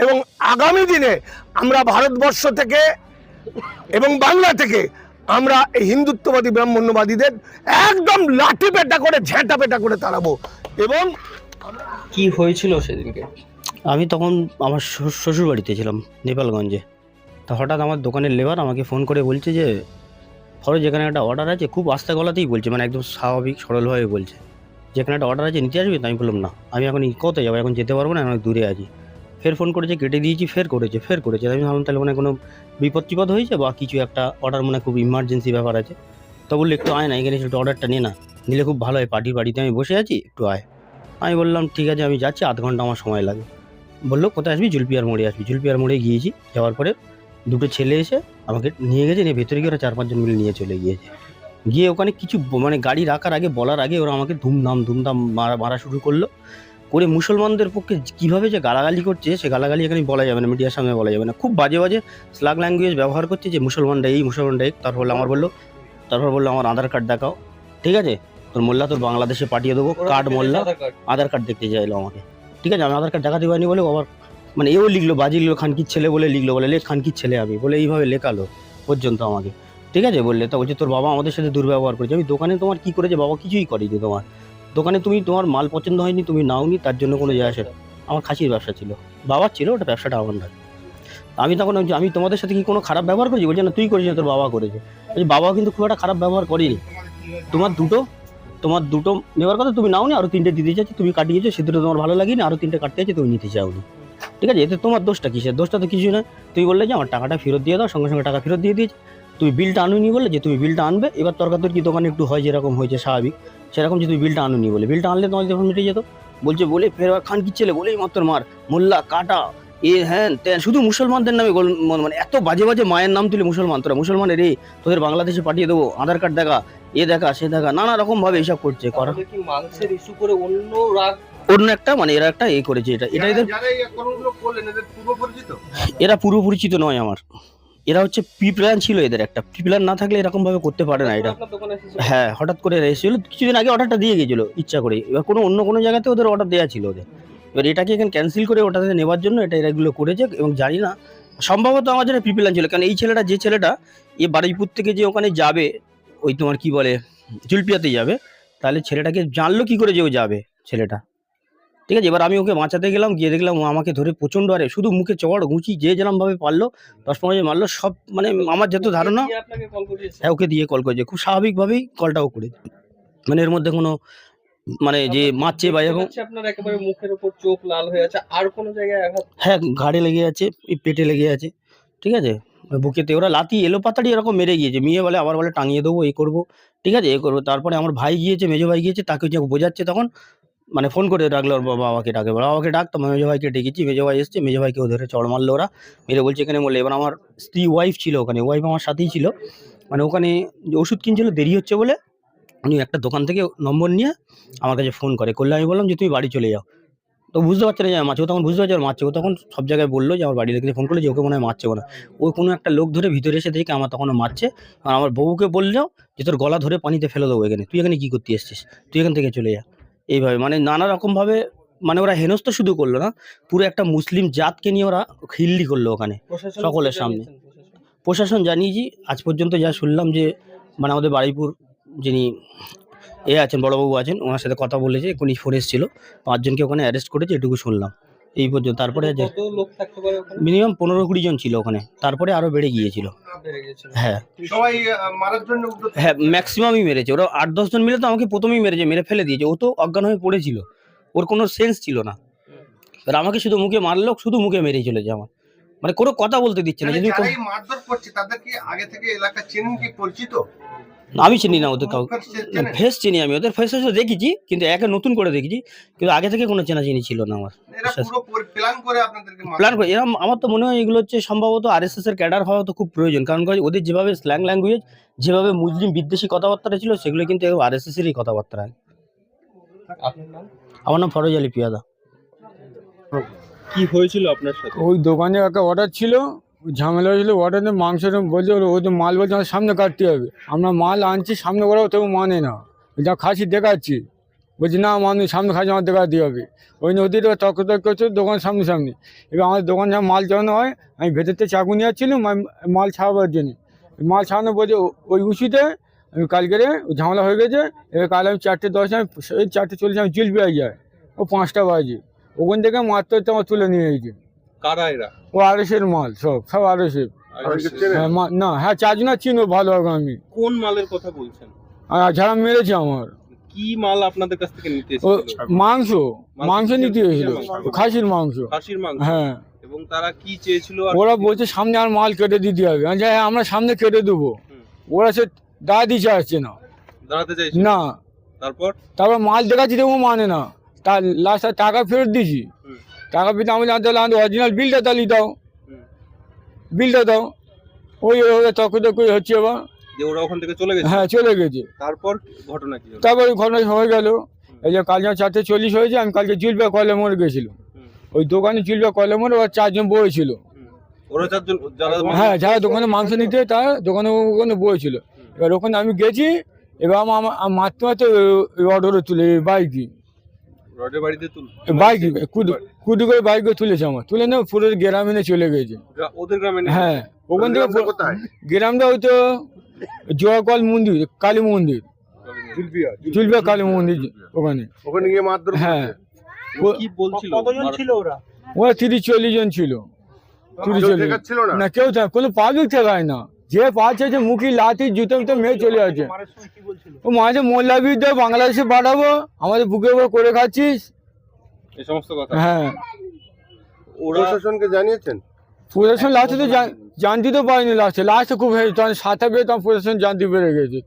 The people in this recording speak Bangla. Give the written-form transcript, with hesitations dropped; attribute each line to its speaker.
Speaker 1: এবং আগামী দিনে আমরা ভারতবর্ষ থেকে এবং বাংলা থেকে আমরা এই হিন্দুত্ববাদী ব্রাহ্মণ্যবাদীদের একদম লাঠি পেটা করে ঝেঁটা পেটা করে তাড়াবো। এবং
Speaker 2: কি হয়েছিল সেদিনকে?
Speaker 3: আমি তখন আমার শ্বশুর বাড়িতে ছিলাম নেপালগঞ্জে। তা হঠাৎ আমার দোকানের লেবার আমাকে ফোন করে বলছে যে ফরজ যেখানে একটা অর্ডার আছে, খুব আস্তে গলাতেই বলছে, মানে একদম স্বাভাবিক সরলভাবে বলছে, যেখানে একটা অর্ডার আছে নিতে আসবি। তো আমি বললাম না, আমি এখন কোথায় যাবো, এখন যেতে পারবো না, অনেক দূরে আছি। ফের ফোন করেছে, কেটে দিয়েছি, ফের করেছে। আমি ভাবলাম তাহলে মানে কোনো বিপদ হয়েছে বা কিছু একটা অর্ডার, মানে খুব ইমার্জেন্সি ব্যাপার আছে। তো বললো একটু আয় না, এখানে একটু অর্ডারটা নিয়ে না, নিলে খুব ভালো হয়, বাড়িতে আমি বসে আছি, একটু আয়। আমি বললাম ঠিক আছে, আমি যাচ্ছি, আধ ঘন্টা আমার সময় লাগে। বললো কোথায় আসবি? জুলপিয়ার মোড়ে আসবি। জুলপিয়ার মোড়ে গিয়েছি, যাওয়ার পরে দুটো ছেলে এসে আমাকে নিয়ে গেছে, নিয়ে ভেতরে গিয়ে ওরা 4-5 জন মিলে নিয়ে চলে গিয়েছে। গিয়ে ওখানে কিছু মানে গাড়ি রাখার আগে, বলার আগে ওরা আমাকে ধুমধাম মারা শুরু করলো। করে মুসলমানদের পক্ষে কীভাবে যে গালাগালি করছে, সে গালাগালি এখানে বলা যাবে না, মিডিয়ার সামনে বলা যাবে না। খুব বাজে স্ল্যাং ল্যাঙ্গুয়েজ ব্যবহার করছে, যে মুসলমানরা এই তারপর বললো আমার আধার কার্ড দেখাও। ঠিক আছে, তোর মোল্লা তোর বাংলাদেশে পাঠিয়ে দেবো, কার্ড মোল্লা। আধার কার্ড দেখতে চাইলো আমাকে। ঠিক আছে, আমি আধার কার্ড দেখাতে পারিনি বলে আবার মানে এও লিখলো, বাজি লিখলো, খানকির ছেলে বলে লিখলো, বলে খানকির ছেলে আমি বলে এইভাবে লেখালো পর্যন্ত আমাকে। ঠিক আছে, বললে তো বলছে তোর বাবা আমাদের সাথে দুর্ব্যবহার করেছে। আমি দোকানে তোমার কী করেছে? বাবা কিছুই করেনি তোমার দোকানে, তোমার মাল পছন্দ হয়নি, তুমি নাওনি, তার জন্য কোনো যায় আসে না। আমার খাসির ব্যবসা ছিল, বাবার ছিল, ওটা ব্যবসাটা আমার নয়। আমি তখন আমি তোমাদের সাথে কি কোনো খারাপ ব্যবহার করেছি? বলছে না তুই করেছিস, তোর বাবা করেছে। বাবা কিন্তু খুব একটা খারাপ ব্যবহার করেনি। তোমার দুটো নেওয়ার কথা, তুমি নাওনি, আরও 3টে দিতে চাচ্ছি, তুমি কাটিয়েছো, সে দুটো তোমার ভালো লাগেনি, আরও 3টে কাটতে চাচ্ছি, তুমি নিতে চাওনি। ঠিক আছে, এতে তোমার দোষটা কিসের? দোষটা তো কিছু না। তুই বললে যে আমার টাকাটা ফেরত দিয়ে দাও, সঙ্গে সঙ্গে টাকা ফেরত দিয়ে দিয়েছি। তুমি বিলটা আনুনি বললে যে তুমি বিলটা আনবে। এবার তর্কাতর্কি দোকানে একটু হয়, যেরকম হয়েছে স্বাভাবিক, সেরকম যে তুমি বিলটা আনুনি বলে, বিলটা আনলে তোমার যখন মিটে যেত। বলে ফের খানকির ছেলে বলেই মাত্র মার, মোল্লা কাটা, এ হ্যাঁ শুধু মুসলমানদের নামে মানে এত বাজে মায়ের নাম তুলে মুসলমান, তোরা মুসলমানের রে, তোদের বাংলাদেশে পাঠিয়ে দেবো, আধার কার্ড দেখা, এ দেখা সে দেখা, নানা রকম ভাবে এইসব করছে। করা
Speaker 2: কি মাংসের ইস্যু করে
Speaker 3: অন্য একটা মানে এরা একটা করেছে, এটা এদের এরা পূর্ব পরিচিত নয় আমার। এরা হচ্ছে প্রি প্ল্যান ছিল, এদের একটা প্রি প্ল্যান না থাকলে এরকম ভাবে করতে পারে না এটা। হ্যাঁ, হঠাৎ করে এসেছিল, কিছুদিন আগে অর্ডারটা দিয়ে গেছিলো ইচ্ছা করে। এবার অন্য কোনো জায়গাতে ওদের অর্ডার দেওয়া ছিল ওদের। এবার এটাকে এখানে ক্যান্সেল করে ওটাতে নেওয়ার জন্য এগুলো করেছে। এবং জানি না, সম্ভবত আমার জন্য প্রি প্ল্যান ছিল, কারণ এই ছেলেটা এ বারুইপুর থেকে যে ওখানে যাবে, ওই তোমার কি বলে জুলপিয়াতে যাবে, তাহলে ছেলেটাকে জানলো কি করে যে ও যাবে ছেলেটা। ঠিক আছে, এবার আমি ওকে বাঁচাতে গেলাম, গিয়ে দেখলাম ও আমাকে ধরে প্রচণ্ড, আরে শুধু মুখে চড় ঘুঁচি, যে যেরকমভাবে পারলো 10-15 মারলো সব, মানে আমার যত ধারণা। হ্যাঁ, ওকে দিয়ে কল করেছে, খুব স্বাভাবিকভাবেই কলটাও করেছে, মানে এর মধ্যে কোনো মানে যে মারছে বা এরকম।
Speaker 2: আপনার একেবারে মুখের উপর চোখ লাল হয়ে আছে, আর কোনো জায়গায় আঘাত?
Speaker 3: হ্যাঁ, ঘাড়ে লেগে আছে, পেটে লেগে আছে। ঠিক আছে, বুকেতে ওরা লাথি এলো পাতাড়ি এরকম মেরে গিয়েছে। মেয়ে বলে আবার বলে টাঙিয়ে দেবো, এই করবো। ঠিক আছে, এ করবো। তারপরে আমার ভাই গিয়েছে, মেজো ভাই গিয়েছে, তাকে যে বোঝাচ্ছে তখন, মানে ফোন করে ডাকলো ওর বাবাকে, বাবাকে ডাক। তো মেজো ভাইকে ডেকেছি, মেজো ভাই এসছে, মেজো ভাইকেও ধরে চড় মারলো ওরা, মেরে বলছে এখানে বলে। এবার আমার স্ত্রী ওয়াইফ ছিল ওখানে, ওয়াইফ আমার সাথেই ছিল, মানে ওখানে ওষুধ কিনছিল, দেরি হচ্ছে বলে উনি একটা দোকান থেকে নম্বর নিয়ে আমার কাছে ফোন করলে আমি বললাম যে তুমি বাড়ি চলে যাও। তো বুঝতে পারছে না যে মারছে, ও তখন বুঝতে পারছে ওর মারছে। ও তখন সব জায়গায় বললো যে আমার বাড়ি থেকে ফোন করলো যে ওকে মনে হয় মারছে না। ও কোনো একটা লোক ধরে ভিতরে এসে দেখে আমার তখন মারছে। আর আমার বউকে বললো যে তোর গলা ধরে পানিতে ফেলে দেবো, এখানে তুই এখানে কী করতে এসছিস, তুই এখান থেকে চলে যা। এইভাবে মানে নানা রকমভাবে, মানে ওরা হেনস্থা শুধু করলো না, পুরো একটা মুসলিম জাতকে নিয়ে ওরা খিল্লি করলো ওখানে সকলের সামনে। প্রশাসন জানিয়েছি, আজ পর্যন্ত যা শুনলাম যে মানে আমাদের বারুইপুর যিনি আছেন, বড়বাবু আছেন, ওনার সাথে কথা বলেছে, এখনই ফোন এসেছিল, 5 জনকে ওখানে অ্যারেস্ট করেছে, এটুকু শুনলাম এই পর্যন্ত। তারপরে মিনিমাম 15-20 জন ছিল ওখানে, তারপরে আরও বেড়ে গিয়েছিল। হ্যাঁ,
Speaker 1: সবাই মারার জন্য,
Speaker 3: হ্যাঁ ম্যাক্সিমামই মেরেছে ওরা। 8-10 জন মিলে তো আমাকে প্রথমেই মেরেছে, মেরে ফেলে দিয়েছে। ও তো অজ্ঞান হয়ে পড়েছিল, ওর কোনো সেন্স ছিল না। এবার আমাকে শুধু মুখে মারলো, শুধু মুখে মেরেই চলেছে আমার, মানে কোনো কথা বলতে দিচ্ছে না। যদি
Speaker 1: মারধর করছে তাদের কি আগে থেকে এলাকা চেনেন, কি পরিচিত?
Speaker 3: আমি চিনি না ওদের কাউকে, ফেস চিনি, আমি ওদের ফেস দেখেছি, কিন্তু একে নতুন করে দেখেছি, কিন্তু আগে থেকে কোনো চেনাচিনি ছিল না আমার। প্ল্যান করে এরকম, আমার তো মনে হয় এগুলো হচ্ছে সম্ভবত RSS এর ক্যাডার হওয়া তো খুব প্রয়োজন, কারণ ওদের যেভাবে স্ল্যাং ল্যাঙ্গুয়েজ, যেভাবে মুসলিম বিদ্বেষী কথাবার্তা ছিল, সেগুলো কিন্তু RSS এরই কথাবার্তা। আমার নাম ফরজ আলী পিয়াদা।
Speaker 2: কি হয়েছিল আপনার সাথে?
Speaker 4: ওই দোকানে একটা অর্ডার ছিল, ঝামেলা হয়েছিল, অর্ডারে মাংস বলছে, ওই তো মাল বলছে আমার সামনে কাটতে হবে। আমরা মাল আনছি সামনে, ওরাও তবু মানে না, যা খাসি দেখাচ্ছি বলছি না মানুষ সামনে খাচ্ছে আমার দোকান দিয়ে হবে। ওই নদীটা তর্ক করছে দোকানের সামনাসামনি। এবার আমাদের দোকান যখন মাল চালানো হয়, আমি ভেতর থেকে চাকু নিয়ে যাচ্ছিলাম মাল ছাড়াবার জন্য। মাল ছাড়ানো বলছে ওই উঁচুতে আমি কালকে ঝামেলা হয়ে গেছে। এবার কাল আমি 4:10 আমি 4:40 আমি জিল পেয়ে যায়, ও 5টা বাজে। ওখান থেকে মারতে হচ্ছে আমার তুলে নিয়ে গেছে।
Speaker 2: কারা এরা?
Speaker 4: ও আরএসের মাল, সব আরএসের।
Speaker 2: আর
Speaker 4: না হ্যাঁ 4 জন চিনো ভালো হবে। আমি
Speaker 2: কোন মালের কথা বলছেন?
Speaker 4: যারা মেরেছে আমার
Speaker 2: কি মাল আপনাদের কাছ থেকে নিতে
Speaker 4: ও
Speaker 2: এসেছিল?
Speaker 4: মাংস নিতে এসেছিল, খাসির মাংস।
Speaker 2: খাসির মাংস।
Speaker 4: হ্যাঁ
Speaker 2: এবং তারা কি চেয়েছিল? আর
Speaker 4: ওরা
Speaker 2: কি-
Speaker 4: বলছে সামনে আর মাল কেটে দিতে হবে। আমি বলছি, হ্যাঁ আমরা সামনে কেটে দেবো।
Speaker 2: হুম।
Speaker 4: ওরা সে দাঁড়াতে চাচ্ছে না।
Speaker 2: দাঁড়াতে চাইছিল
Speaker 4: না তারপর মাল দেখাচ্ছি দেবো মানে না। তার লাস্ট টাকা ফেরত দিয়েছি।
Speaker 2: হুম।
Speaker 4: টাকা ফেরত আমি জানতে অরিজিনাল বিলটা তাহলে দাও,
Speaker 2: হুম।
Speaker 4: বিলটা দাও। ওই তর্ক হচ্ছে এবার।
Speaker 2: যে ওরা ওখান থেকে চলে গেছে।
Speaker 4: হ্যাঁ চলে গেছে।
Speaker 2: তারপর ঘটনা কি হলো?
Speaker 4: তারপর ঘটনা হয়ে গেল। এই যে কাল যখন 4:40 হয়েছে, আমি কালকে জিলবা কয়লা মোড়ে গেছিলাম।
Speaker 2: হুম।
Speaker 4: ওই দোকানে জিলবা কয়লা মোড়ে ওর 4 জন বই ছিল।
Speaker 2: হুম। ওরা চারজন যারা
Speaker 4: হ্যাঁ যারা দোকানে মাংস নিতে তারা দোকানে ওখানে বই ছিল। এবার ওখানে আমি গেছি। এবার আমার মারতে মারতে অর্ডারে তুলে বাইকই
Speaker 2: রডের বাড়িতে
Speaker 4: বাইক কুটি করে বাইক তুলেছে আমার, তুলে না পুরো গ্রামে নিয়ে চলে গেছে।
Speaker 2: ওদের গ্রামে নেই?
Speaker 4: হ্যাঁ ওখান থেকে গ্রামটা হয়তো জয়াকল মন্দির, কালী মন্দির, জুলবিয়া কালী মন্দির ওখানে
Speaker 5: গিয়ে মারধর
Speaker 4: হ্যাঁ
Speaker 2: কি বলছিল?
Speaker 3: কতজন ছিল ওরা?
Speaker 4: ওরা 30-40 জন ছিল। 30-40
Speaker 5: ছিল না
Speaker 4: না কেউ কোনো পাবলিক ঠেকায় না। যে পাচ্ছে যে মুখি লাঠি জুতো মেয়ে চলে আছে।
Speaker 3: মারার সময় কি বলছিল?
Speaker 4: ও মাঝে মোল্লা বিদ্যা বাংলাদেশে পাঠাবো, আমাদের বুকের উপর করে খাচ্ছিস।
Speaker 2: এই সমস্ত কথা।
Speaker 4: হ্যাঁ
Speaker 2: ওরা
Speaker 5: প্রশাসনকে জানিয়েছেন?
Speaker 4: প্রশাসন লাস্টে তো জানতে তো পারিনি। লাস্টে খুব তখন 7 তখন প্রশাসন জানতে পেরে গেছে।